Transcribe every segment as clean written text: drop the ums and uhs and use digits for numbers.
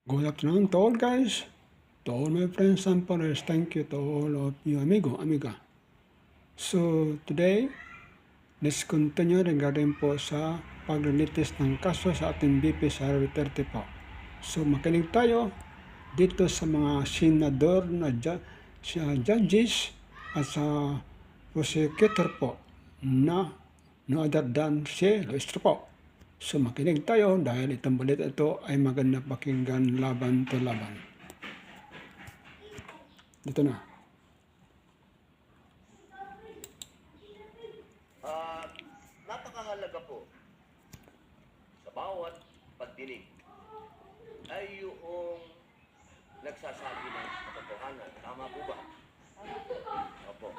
Good afternoon to all guys, to all my friends and followers. Thank you to all of you amiga. So today, let's continue regarding po sa paglilitis ng kaso sa ating BP sa Duterte po. So makinig tayo dito sa mga senador na judges at sa prosecutor po na no other than si Luistro po. So makinig tayo dahil itong balita ito ay maganda pakinggan laban to laban. Dito na. Napakahalaga po sa bawat pagdinig ay yung nagsasabi ng katotohanan. Tama po ba? Opo.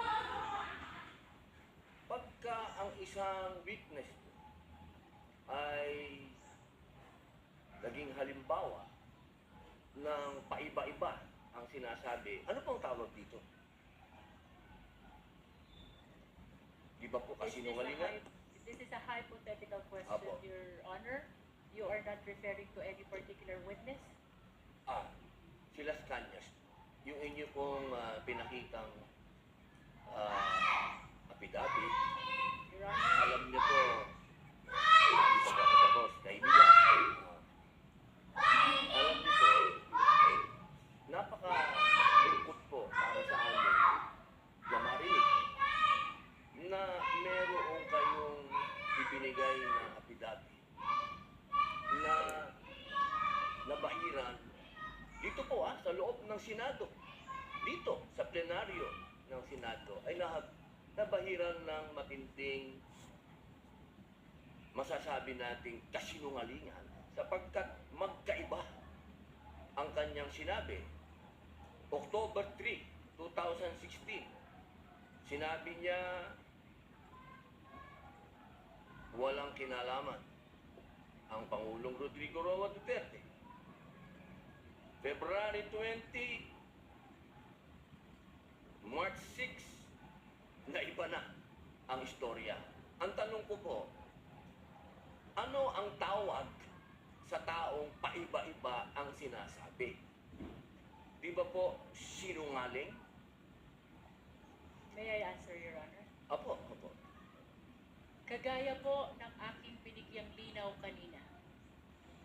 Pagka ang isang witness ay naging halimbawa ng paiba-iba ang sinasabi, ano pong tawag dito? Di ba po kasinungalingan? This is a hypothetical question, Apo. Your Honor. You are not referring to any particular witness? Sila Scanias, yung inyo pong pinakitang affidavit, Your Honor, alam niyo po, hindi pa ba tapos, kaibigan. Alam niyo po, napaka-lungkot po para sa amin na marinig na meron kayong ibinigay na affidavit na nabahiran dito po sa loob ng Senado, dito sa plenaryo ng Senado ay nabahiran ng matinding masasabi nating kasinungalingan sapagkat magkaiba ang kanyang sinabi. October 3, 2016, sinabi niya walang kinalaman ang Pangulong Rodrigo Roa Duterte. February 20, March 6, na iba na ang istorya. Ang tanong ko po, ano ang tawag sa taong paiba-iba ang sinasabi? Di ba po sinungaling? may I answer, Your Honor? Apo. Kagaya po ng aking binigyang linaw kanina,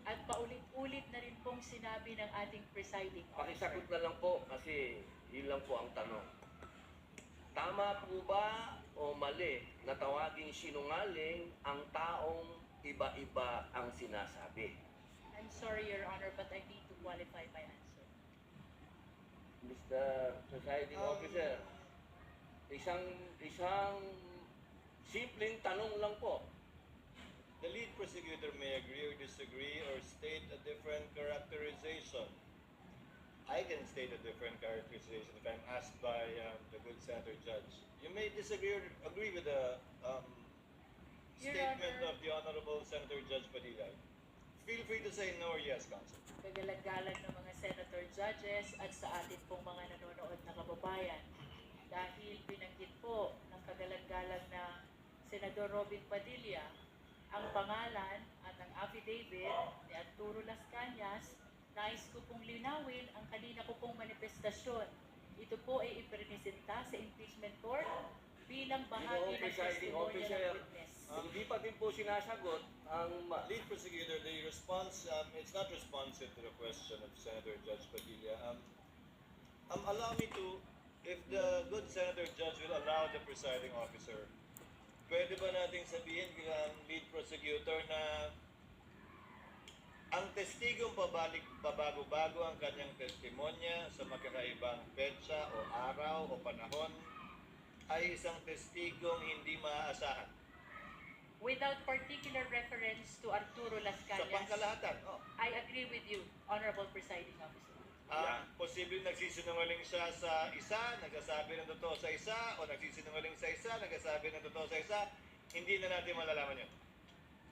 at paulit-ulit na rin pong sinabi ng ating presiding officer. Pakisagot na lang po kasi yun lang po ang tanong. Tama po ba o mali na tawaging sinungaling ang taong iba-iba ang sinasabi? I'm sorry, Your Honor, but I need to qualify my answer. Mr. Presiding Officer, isang simpleng tanong lang po. The lead prosecutor may agree or disagree or state a different characterization. I can state a different characterization if I'm asked by the good senator judge. You may disagree or agree with the Your statement Honor. of the Honorable Senator Judge Padilla. Feel free to say no or yes, Counsel. Kagalag-galag ng mga senator judges at sa atin pong mga nanonood na kababayan. Dahil binanggit po ng kagalag-galag na Senador Robin Padilla ang pangalan at ang affidavit ni Arturo Las Cañas, nais ko pong linawin ang kanina ko pong manifestasyon. Ito po ay ipresenta sa impeachment court bilang bahagi ng Presiding testimonya Officer, ng witness. hindi pa din po sinasagot ang Lead prosecutor, the response, it's not responsive to the question of Senator Judge Padilla. Allow me to, if the good Senator Judge will allow the presiding officer, pwede ba nating sabihin ang lead prosecutor na ang testigong pabago-bago ang kanyang testimonya sa magkakaibang petsa o araw o panahon ay isang testigong hindi maaasahan? Without particular reference to Arturo Las Sa Cañas, pangkalahatan, I agree with you, Honorable Presiding Officer. posibleng nagsisinungaling siya sa isa, nagsasabi ng totoo sa isa, o nagsisinungaling sa isa, nagsasabi ng totoo sa isa, hindi na natin malalaman yun.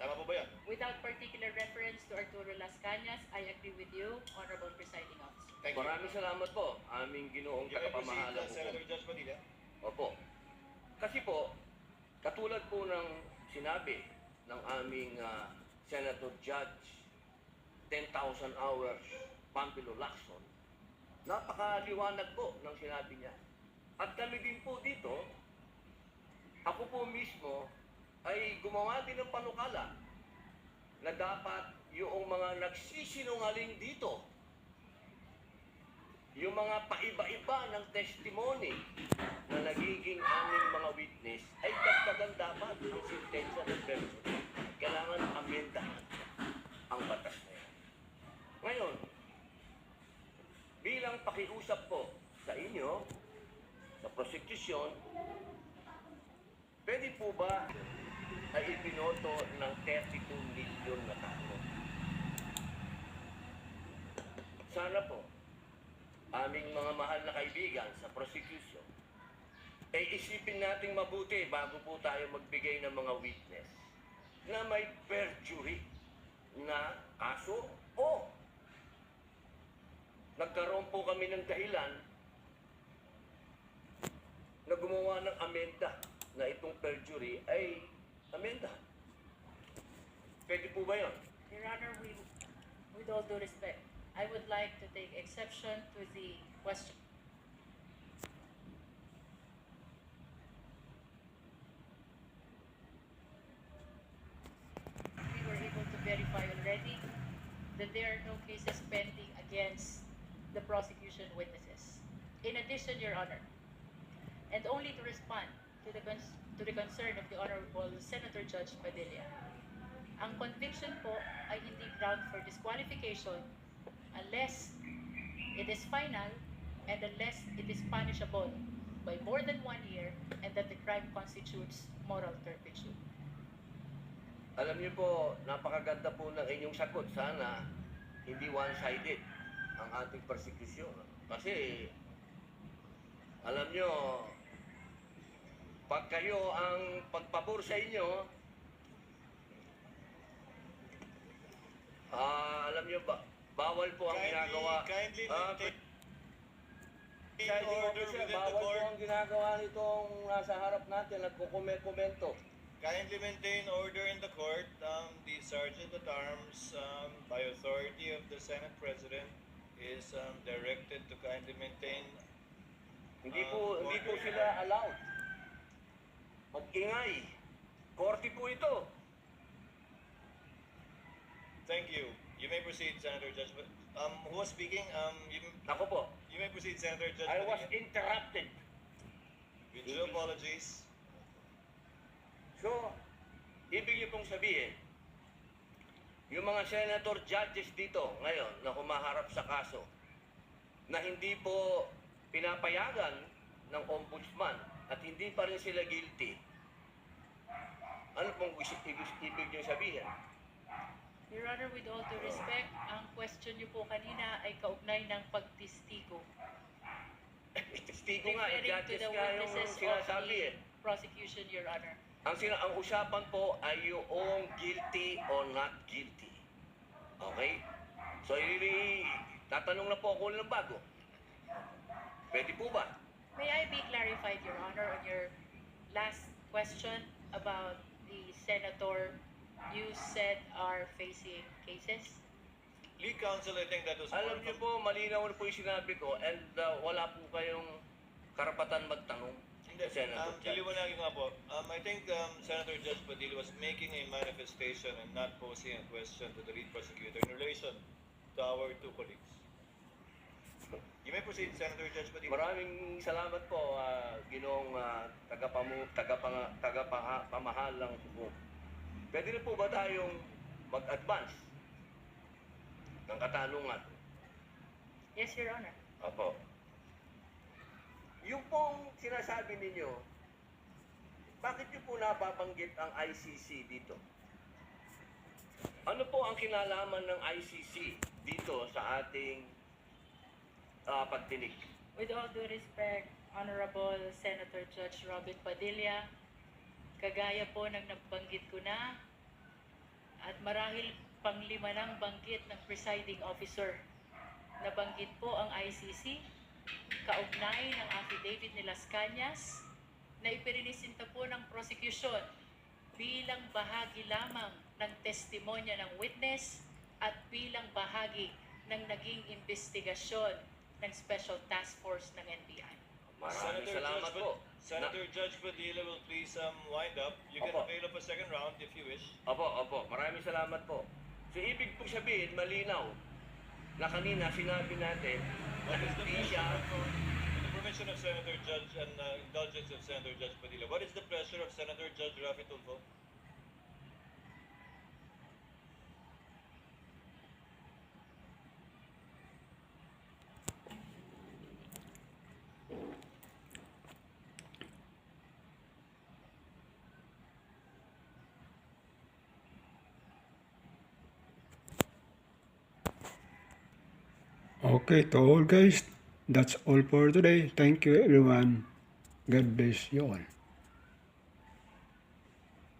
Tama po ba yan? Without particular reference to Arturo Las Cañas, I agree with you, Honorable Presiding Officer. Thank you. Maraming salamat po, aming ginoong You may proceed, tagapamahalang Senator Judge Padilla. Opo. Kasi po, katulad po ng sinabi ng aming Senator Judge, 10,000 hours Panfilo Lacson, napakaliwanag po ng sinabi niya. At kami din po dito, ako po mismo ay gumawa din ng panukala na dapat yung mga nagsisinungaling dito, yung mga paiba-iba ng testimony na nagiging aming mga witness, ay dagdagan dapat ang sentensya ng perjury. Kailangan amendahan ang batas na yan. Ngayon, bilang pakiusap po sa inyo, sa prosecution, pwede po ba ay ibinoto ng 32 million na tao? Sana po, aming mga mahal na kaibigan sa prosecution, ay isipin nating mabuti bago po tayo magbigay ng mga witness na may perjury na kaso o nagkaroon po kami ng dahilan na gumawa ng amenda na itong perjury ay amenda. Pwede po ba yun? Your Honor, with all due respect, I would like to take exception to the question. We were able to verify already that there are no cases pending against the prosecution witnesses. In addition, Your Honor, and only to respond to the concern of the Honorable Senator Judge Padilla, ang conviction po ay hindi ground for disqualification unless it is final and unless it is punishable by more than 1 year and that the crime constitutes moral turpitude. Alam niyo po, napakaganda po ng inyong sagot. Sana hindi one-sided ang ating persecution. Kasi, alam niyo, pag kayo ang pagpabor sa inyo, alam niyo ba, bawal po ang ginagawa. Kindly maintain Presiding order officer, within the bawal po court. ang ginagawa nitong nasa harap natin, nagkukomento. Kindly maintain order in the court. The Sergeant at Arms, by authority of the Senate President, is directed to kindly maintain. Hindi po sila allowed. Mag-ingay. Korte po ito. Thank you. You may proceed, Senator Judge. Who was speaking? Ako po, You may proceed, Senator Judge. I was Padilla. interrupted. With due apologies. So, ibig niyo pong sabihin, yung mga senator judges dito ngayon na humaharap sa kaso, na hindi po pinapayagan ng ombudsman at hindi pa rin sila guilty, ano pong ibig niyo sabihin? Your Honor, with all due respect, ang question niyo po kanina ay kaugnay ng pagtistigo. Testigo nga, Referring to judges the nga yung witnesses of sinasabi the eh. prosecution, Your Honor. Ang usapan po ay yung guilty or not guilty. Okay? So, tatanong na po ako ng bago. Pwede po ba? May I be clarified, Your Honor, on your last question about the senator you said are facing cases? Lead counsel, I think that was more Alam of niyo a- po, malinaw na po yung sinabi ko and wala po kayong karapatan magtanong. Hindi, Senator Judge. iliwanagin ko nga po. I think Senator Judge Padilla was making a manifestation and not posing a question to the lead prosecutor in relation to our two colleagues. You may proceed, Senator Judge Padilla. Maraming salamat po, Ginoong tagapamahal ng po. Pwede na po ba tayong mag-advance ng katanungan? Yes, Your Honor. Opo. Yung pong sinasabi ninyo, bakit niyo po nababanggit ang ICC dito? Ano po ang kinalaman ng ICC dito sa ating pagdinig? With all due respect, Honorable Senator Judge Robin Padilla, kagaya po ng nabanggit ko na at marahil panglima ng banggit ng presiding officer. Nabanggit po ang ICC, kaugnay ng affidavit ni Las Cañas na ipirinisinta po ng prosecution bilang bahagi lamang ng testimonya ng witness at bilang bahagi ng naging investigasyon ng Special Task Force ng NBI. Maraming salamat po. Senator Judge Padilla will please wind up. You can Opo. avail of a second round if you wish. Opo. Maraming salamat po. So, ibig pong sabihin, malinaw na kanina sinabi natin na What is the hindi siya with the permission of Senator Judge and indulgence of Senator Judge Padilla, what is the pleasure of Senator Judge Rafi Tulfo? Okay, to all guys, that's all for today. Thank you everyone. God bless you all.